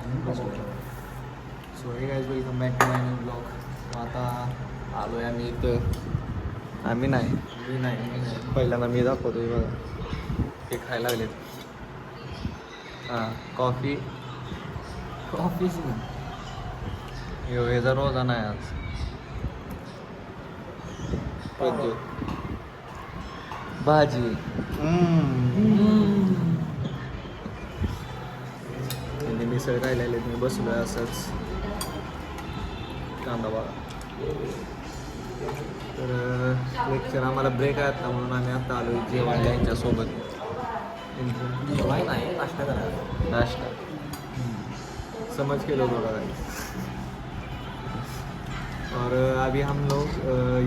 So hey guys welcome back to my new blog. आता आलो आहे आम्ही इथं. मी नाही पहिल्यांदा मी दाखवतो बघा हे खायला लागलेत. हां कॉफी ह्याचा रोजा नाही आज. भाजी त्यांनी मिसळ खायला लागले. मी बसलो आहे असंच कांदा बघा. तर लेक्चर आम्हाला ब्रेक आहे आता म्हणून आम्ही आता आलो जेवायला यांच्यासोबत. नाही नाश्ता करा. नाश्ता समझ के लोग होगा. और अभी हम लोग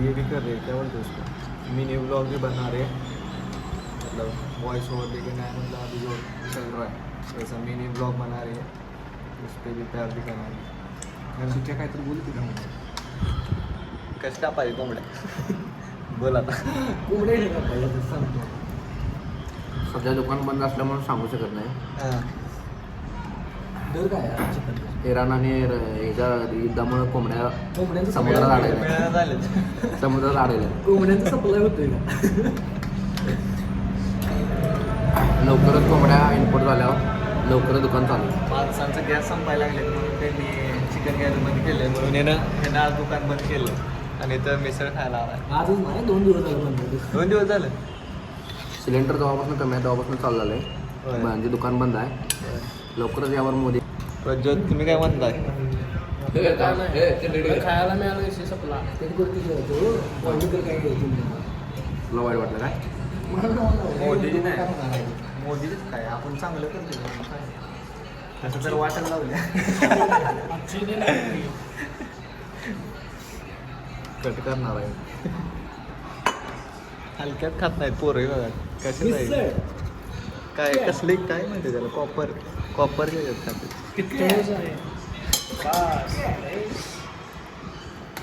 ये भी कर रहे हैं, क्या बोलते हैं उसको, मिनी व्लॉग भी बना रहे हैं. मतलब वॉइस ओवर लेके नया मतलब अभी जो चल रहा है वैसा मिनी व्लॉग बना रहे हैं. उस पर भी प्यार भी करना है. सुट्ट्या काहीतरी बोलते का कसं का पाहिजे कोंबड्या बोल आता. कोंबड्या नाही का पाहिजे सांगतो. सध्या दुकान बंद असल्यामुळे सांगू शकत नाही. दर काय इराण आणि ह्याच्या युद्धामुळे कोंबड्या समुद्रात आलेल्या. समुद्रात आलेल्या कोंबड्यांचा सप्लाय होतोय का. लवकरच कोंबड्या इम्पोर्ट झाल्यावर लवकरच दुकान चालू. माणसांचं गॅस संपायला लागले म्हणून त्यांनी चिकन घ्यायला बंद केलं म्हणून ह्यानं आज दुकान बंद केलं आणि इथं मिसळ खायला आला. आजच नाही 2 दिवस झाले. 2 दिवस झाले. सिलेंडर जेव्हापासून कमी आहे तेव्हापासून चालू झालं आहे. म्हणजे दुकान बंद आहे. लवकरच यावर मोदी. प्रज्योत तुम्ही काय म्हणताय. खायला मिळालं विषय संपला. तुला वाईट वाटलं काय. मोदीजी नाही मोदीच काय आपण चांगलं करतो तसं तर वाटायला लावल्या. कट करणार आहे. हलक्यात खात नाहीत पोरं बघा कसे नाही काय कसले काय म्हणते त्याला कॉपर घेतात खाते.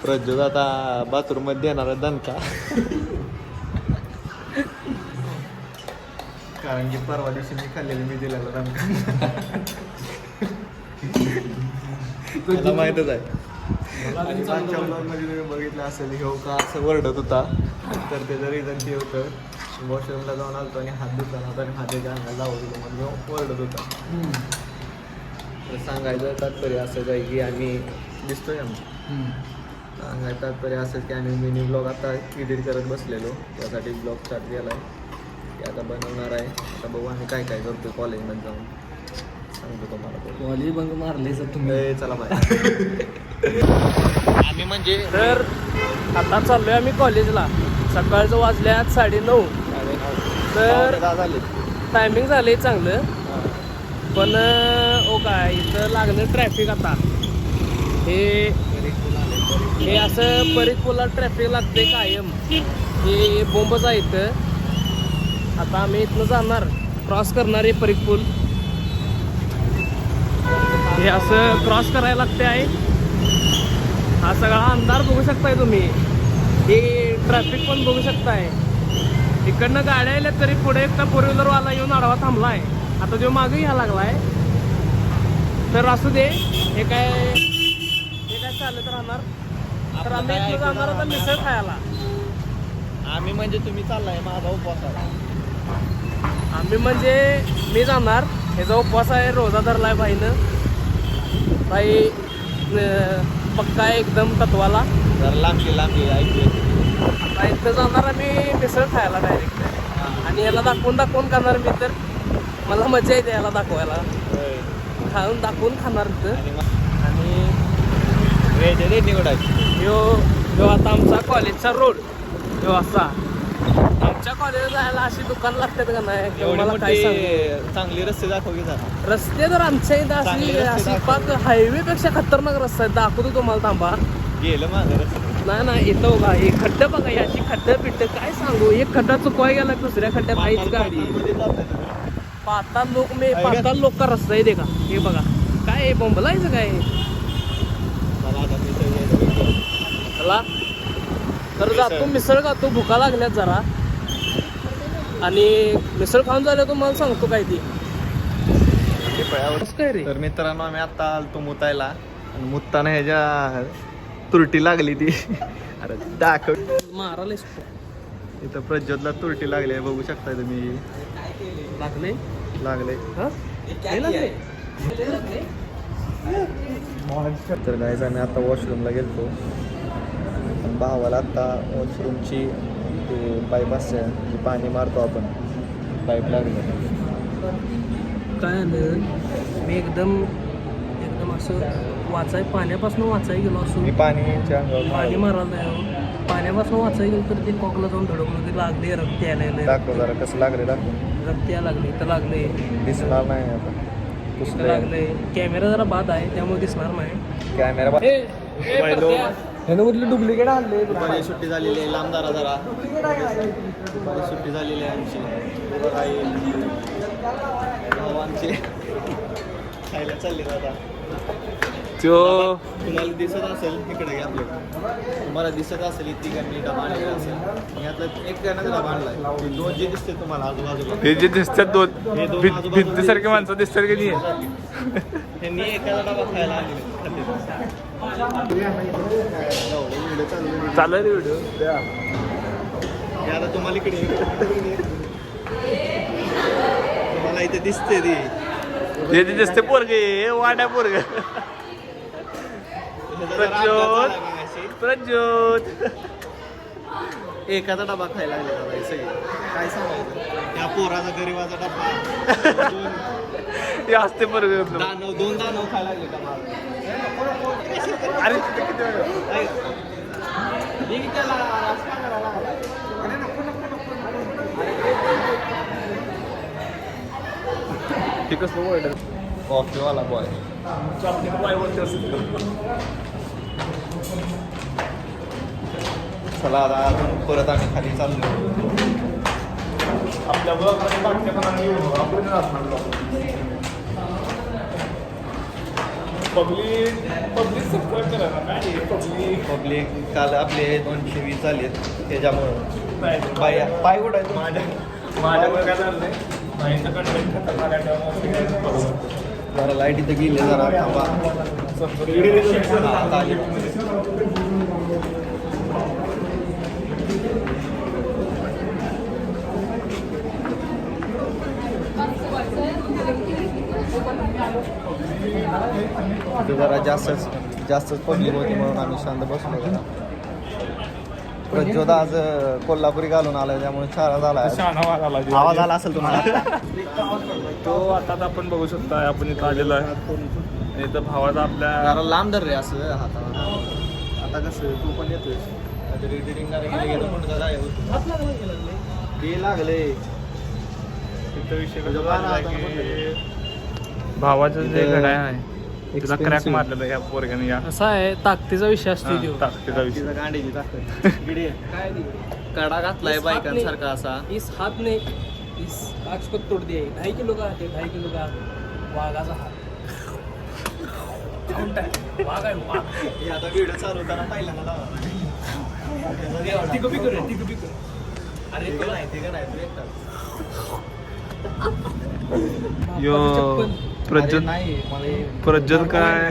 प्रज्योत आता बाथरूम मध्ये येणार आहे दणका. कारण की परवा दिवशी मी खाल्लेली मी दिलेला दणका. मला माहीतच आहे. आणि मागच्या ब्लॉगमध्ये तुम्ही बघितलं असेल ह्यो का असं वरडत होता तर त्याचं रिझन ते होतं. वॉशरूमला जाऊन आलतो आणि हात धुतला नव्हता आणि हाताच्या अंगाला लावत होतो म्हणून ह्यो वरडत होता. तर सांगायचं तात्पर्य असंच आहे की आम्ही दिसतोय आम्ही सांगायचं तात्पर्य असंच की आम्ही मिनी ब्लॉग आता एडिट करत बसलेलो. त्यासाठी ब्लॉग स्टार्ट केला आहे ते आता बनवणार आहे. आता बघू आम्ही काय काय करतो कॉलेजमध्ये जाऊन सांगतो तुम्हाला. कॉलेज बंद मारले सर तुम्ही. चला बाय. आम्ही म्हणजे तर आता चाललोय आम्ही कॉलेजला. सकाळचं वाजल्यात 9:30. तर झाले टायमिंग झालंय चांगलं पण ओ काय इथं लागलं ट्रॅफिक. आता हे असं परीत पुला ट्रॅफिक लागते कायम. हे बोंबच आहे इथं. आता आम्ही इथनं जाणार क्रॉस करणार आहे परीत पूल. हे असं क्रॉस करायला लागते आहे. हा सगळा अंधार बघू शकताय तुम्ही. हे ट्रॅफिक पण बघू शकताय. इकडनं गाड्या आल्या तरी पुढे एकटा 4 व्हीलरवाला येऊन आडवा थांबला आहे. आता जो मागे यायला लागलाय तर असू दे. हे काय चालत राहणार. तर आम्ही इथनं जाणार आता मिसळ खायला. आम्ही म्हणजे तुम्ही चाललाय माझा उपवास आहे. आम्ही म्हणजे मी जाणार. ह्याचा उपवास आहे. रोजा धरलाय बाईनं. बाई पक्का आहे एकदम तत्वाला. जरा लांबी ऐकू. आता इथं जाणार आम्ही मिसळ खायला डायरेक्ट. आणि याला दाखवून करणार मी. तर मला मजा येते याला दाखवायला. दाखवून खाणार इथं. आणि ह्यो आता आमचा कॉलेजचा रोड ह्यो असा. आमच्या कॉलेजला जायला अशी दुकान लागतात का नाही मला काय सांगू. चांगली रस्ते दाखव की जरा. रस्ते तर आमच्या इथं अशी पाक हायवे पेक्षा खतरनाक रस्ता आहे. दाखवतो तुम्हाला थांबा. गेलं माझं रस्ते. नाही इथं बघा हे खड्डे बघा. याची खड्डे काय सांगू. एक खड्डा चुकवाय गेला दुसऱ्या खड्ड्यात आहेच गाडी. पाताल लोक का रस्ता आहे ते का. हे बघा काय बोंबलायचं काय. चला तर जातो मिसळ खातो. भुका लागल्यात जरा. आणि मिसळ खाऊन झालं तर मला सांगतो काय ती. कसं काय रे तर मित्रांनो आम्ही आता आलतो मुतायला आणि मुताना ह्याच्या तुरटी लागली ती अरे दाखव मारायलाच इथं प्रज्योतला तुरटी लागली आहे बघू शकताय तुम्ही लागले लागले काय लागले तर गाईज आम्ही आता वॉशरूमला गेलतो पण भावाला आता वॉशरूमची ते पाईप असते जी पाणी मारतो आपण पाईप लागलं काय आलं मी एकदम असं पाण्यापासून वाचाय गेलो असो मी पाणीच्या अंगावर पाणी मारलं. मारायला नाही पाण्यापासून वाचाय गेलो तर ते कॉकला जाऊन धडकलं ते लागले रक्त यायला लागले दाखव जरा कसं लागले दाखव रक्त यायला लागले तर लागले दिसणार नाही आता इथं पुसलं लागले कॅमेरा जरा बाद आहे त्यामुळे दिसणार नाही कॅमेरा ह्यानं म्हटलं डुप्लिकेट आणले दुपारी सुट्टी झालेली आहे लांब जरा दुपारी सुट्टी झालेली आहे आमची आमचे खायला चालले आता तुम्हाला दिसत असेल इकडे घ्या आपल्याकडे तुम्हाला दिसत असेल इतकी कमी डबा आणलेला असेल यातलं एक त्यानं डबा आणलाय दोन जे दिसते तुम्हाला आजूबाजूला हे जे दिसतात दोन हे दोन आजूबाजूला भिंतीसारखे माणसं दिसतात की नाही त्यांनी एखादा डबा खायला आणलेला चालू आहे व्हिडिओ हे आता तुम्हाला इकडे तुम्हाला इथे दिसते ती हे जे दिसते पोरगे वाड्या पोरग प्रज्योत प्रज्योत एखादा डबा खायला लागले हे सगळे काय सांगायचं त्या पोराचा गरीबाचा डबा हे असते पोरग दोन दानव खायला लागले का अरे तिथे किती वेळ ते कसं वर्ड कॉफीवाला बॉय चला आता अजून परत आम्ही खाली चाललो आपल्या ब्लॉगमध्ये मागच्या पण येऊ आपण पब्लिक सबस्क्राईब करा ना काय पब्लिक काल आपले 220 झालेत त्याच्यामुळं पाय कुठं आहे माझ्याकडे काय झालं नाही माहिती कंटेंट खतरनाक आहे त्यामुळे जरा लाईट इथं गेली जरा थांबा आता आली. इथं जरा जास्तच पब्लिक होती म्हणून आम्ही शांत बसलो जरा प्रज्योत आज कोल्हापुरी घालून आलाय त्यामुळे छान झाला आवाज आला असेल तुम्हाला तो आता आपण बघू शकता आपण इथं आलेलो आहे आणि इथं भावाचा आपल्या जरा लांब धर रे असं हाताला आता कसं तू पण येतोय एडिटिंग ते लागले तिथं विषय कसा झाला की भावाचं जे घड्याळ आहे तिला क्रॅक मारलेलं या पोरग्याने या असा आहे ताकदीचा विषय असतो तो. ताकदीचा विषय गांडीची ताकद काय कडा घातलाय बायकांसारखा असा इस हाथ ने इस कांच को तोड़ दिया 2.5 किलो का है 2.5 किलो का वाघाचा हात वाघ आहे वाघ हे आता व्हिडिओ चालू होताना पहिल्यांदा लावा ती कमी कर अरे ते नाही ते का नाही तू एकटा यो प्रज्योत नाही मला प्रज्योत काय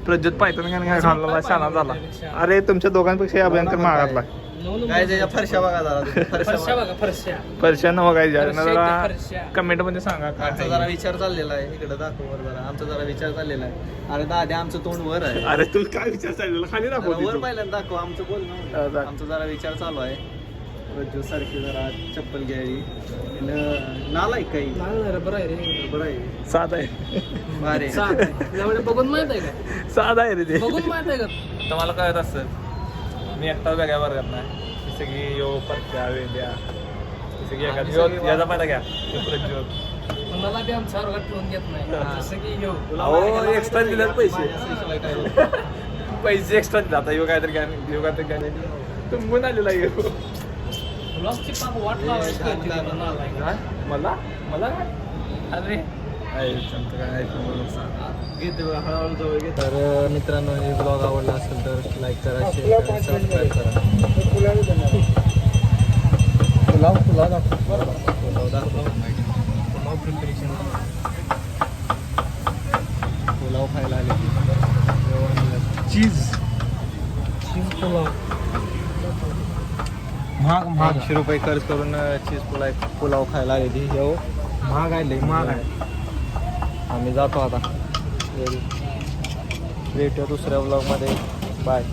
प्रज्योत पायथन काय खाल्ला शाना झाला अरे तुमच्या दोघांपेक्षा या भयंकर महागातला काय त्याच्या फरशा बघा जरा फरशा बघा फरशा परशांना बघायच्या फरशा जरा फरशा. कमेंट मध्ये सांगा आमचा काय जरा विचार चाललेला आहे इकडे दाखव वर जरा आमचा जरा विचार चाललेला आहे अरे दादा आमचं तोंड वर आहे अरे तू काय विचार चाललेला खाली जरा दाखव वर पहिल्यांदा दाखव आमचं बोल हा, ना दाखव. आमचा जरा विचार चालू आहे रज्जू सारखी जरा चप्पल घ्यायची नाला काही बरं आहे रे बरं आहे साधा आहे भारी आहे. सात आहे. त्यामुळे बघून माहित आहे का साधा आहे रे ते बघून माहित आहे का तुम्हाला कळत असेल मी एकटा वेगळ्या वर्गात नाही जसं की यो पत्त्या वेद्या जसं की एखादी याचा पाहिजे घ्या यो प्रज्योत कोणाला बी आमच्या वर्गात ठेवून घेत नाही जसं की ह्यो अहो एक्स्ट्रा दिल्यात पैसे माझ्याशिवाय काय होत? पैसे एक्स्ट्रा दिला आता यो काहीतरी घ्या यो काहीतरी घ्या तुंबून आलेला आहे यो ब्लॉगची पाक वाट लावायची कळते तुला नालायक. काय? मला काय अरे काय हळूहळू जवळ घे. तर मित्रांनो हे ब्लॉग आवडला असेल तर लाईक करा शेअर करा सबस्क्राईब करा पुलाव दाखव. प्रिपरेशन पुलाव खायला आले चीज पुलाव महाग 800 रुपये खर्च करून चीज पुलाव खायला आले ती हो महाग आहे लय महाग आहे. आम्ही जातो आता घरी. भेटूया दुसऱ्या ब्लॉगमध्ये. बाय.